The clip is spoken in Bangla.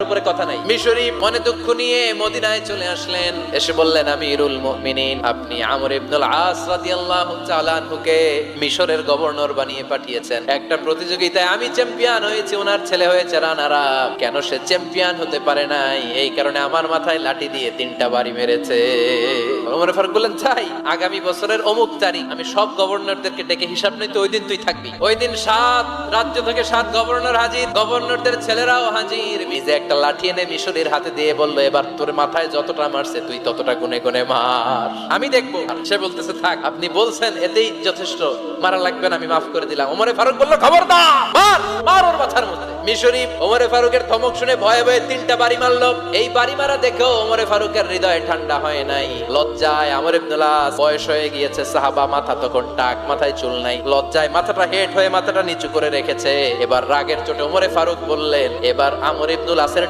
উপরে কথা নাই। মিশরী মনে দুঃখ নিয়ে মদিনায় চলে আসলেন, এসে বললেন আমিরুল মুমিনিন, আপনি আমর ইবনুল আস রাদিয়াল্লাহু তাআলা আনহুকে মিশরের গভর্নর বানিয়ে পাঠিয়েছেন। একটা প্রতিযোগিতায় আমি চ্যাম্পিয়ন হয়েছি, ওনার ছেলে হয়েছে রানার আপ। কেন সে চ্যাম্পিয়ন হতে পারে নাই? এই কারণে আমার মাথায় লাঠি দিয়ে 3টা বাড়ি মেরেছে। ওমর ফারুক বললেন, তাই আগামী বছরের অমুক তারিখ আমি সব গভর্নরদেরকে ডেকে হিসাব নিতে, ওই দিন তুই থাকবি। ওই দিন 7 রাজ্য থেকে 7 গভর্নর হাজির, গভর্নরদের ছেলেরাও হাজির। মিজে একটা লাঠি এনে মিশরীর হাতে দিয়ে বলল, এবার তোর মাথায় যতটা মারছে তুই ততটা গুনে গুনে মার, আমি দেখবো। সে বলতেছে, থাক, আপনি বলছেন এতেই যথেষ্ট, মারা লাগবে না, আমি মাফ করে দিলাম। ওমর ফারুক বলল, খবরদার, মার মার ওর মাথার মধ্যে। মিশরী ওমর ফারুকের ধমক শুনে ভয়ে ভয়ে 3টা বাড়ি মারলো। এই বাড়ি মারা দেখেও ওমর ফারুকের হৃদয় ঠান্ডা হয় নাই। লজ্জায় আমর ইবনুল আস, বয়স হয়ে গিয়েছে, সাহাবা, মাথা তখন টাক, মাথায় চুল নাই, লজ্জায় মাথাটা হেট হয়ে মাথাটা নিচু করে রেখেছে। এবার রাগের চোটে ওমর ফারুক বললেন, এবার আমর ইবনুল আসের